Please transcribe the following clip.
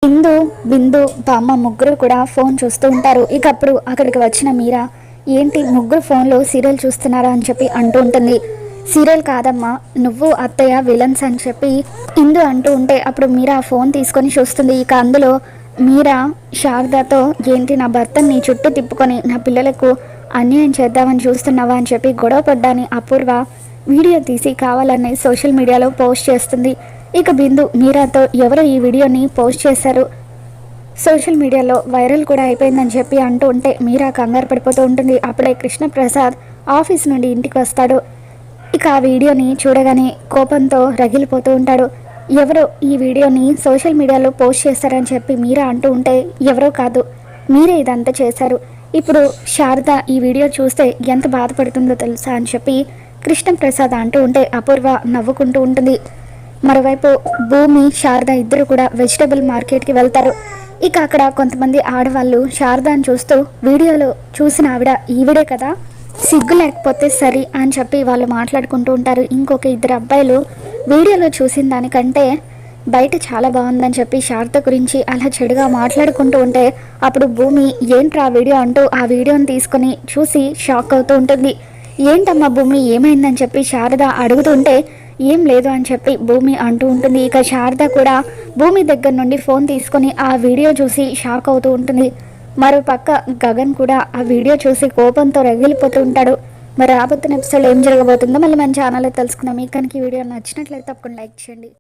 ఇందు, బిందు, బామ్మ ముగ్గురు కూడా ఫోన్ చూస్తూ ఉంటారు. ఇక అప్పుడు అక్కడికి వచ్చిన మీరా, ఏంటి ముగ్గురు ఫోన్లో సీరియల్ చూస్తున్నారా అని చెప్పి అంటూ ఉంటుంది. సీరియల్ కాదమ్మా, నువ్వు అత్తయ్య విలన్స్ అని చెప్పి ఇందు అంటూ ఉంటే అప్పుడు మీరా ఫోన్ తీసుకొని చూస్తుంది. ఇక అందులో మీరా శారదతో, ఏంటి నా భర్తని నీ చుట్టూ తిప్పుకొని నా పిల్లలకు అన్యాయం చేద్దామని చూస్తున్నావా అని చెప్పి గొడవ పడ్డాని అపూర్వ వీడియో తీసి కావాలని సోషల్ మీడియాలో పోస్ట్ చేస్తుంది. ఇక బిందు మీరాతో, ఎవరో ఈ వీడియోని పోస్ట్ చేశారు, సోషల్ మీడియాలో వైరల్ కూడా అయిపోయిందని చెప్పి అంటూ ఉంటే మీరా కంగారు పడిపోతూ ఉంటుంది. అప్పుడే కృష్ణప్రసాద్ ఆఫీస్ నుండి ఇంటికి వస్తాడు. ఇక ఆ వీడియోని చూడగానే కోపంతో రగిలిపోతూ ఉంటాడు. ఎవరో ఈ వీడియోని సోషల్ మీడియాలో పోస్ట్ చేశారని చెప్పి మీరా అంటూ ఉంటే, ఎవరో కాదు మీరే ఇదంతా చేశారు, ఇప్పుడు శారద ఈ వీడియో చూస్తే ఎంత బాధపడుతుందో తెలుసా అని చెప్పి కృష్ణప్రసాద్ అంటూ ఉంటే అపూర్వ నవ్వుకుంటూ ఉంటుంది. మరోవైపు భూమి, శారద ఇద్దరు కూడా వెజిటబుల్ మార్కెట్కి వెళ్తారు. ఇక అక్కడ కొంతమంది ఆడవాళ్ళు శారదాని చూస్తూ, వీడియోలో చూసిన ఆవిడ ఈవిడే కదా, సిగ్గు లేకపోతే సరి అని చెప్పి వాళ్ళు మాట్లాడుకుంటూ ఉంటారు. ఇంకొక ఇద్దరు అబ్బాయిలు వీడియోలో చూసిన దానికంటే బయట చాలా బాగుందని చెప్పి శారద గురించి అలా చెడుగా మాట్లాడుకుంటూ ఉంటే అప్పుడు భూమి, ఏంట్రా వీడియో అంటూ ఆ వీడియోని తీసుకొని చూసి షాక్ అవుతూ ఉంటుంది. ఏంటమ్మా భూమి ఏమైందని చెప్పి శారద అడుగుతుంటే, ఏం లేదు అని చెప్పి భూమి అంటూ ఉంటుంది. ఇక శారద కూడా భూమి దగ్గర నుండి ఫోన్ తీసుకొని ఆ వీడియో చూసి షాక్ అవుతూ ఉంటుంది. మరో పక్క గగన్ కూడా ఆ వీడియో చూసి కోపంతో రగిలిపోతూ ఉంటాడు. మరి రాబోతున్న ఎపిసోడ్ ఏం జరగబోతుందో మళ్ళీ మన ఛానల్లో తెలుసుకుందాం. మీకు కనుక ఈ వీడియో నచ్చినట్లయితే తప్పకుండా లైక్ చేయండి.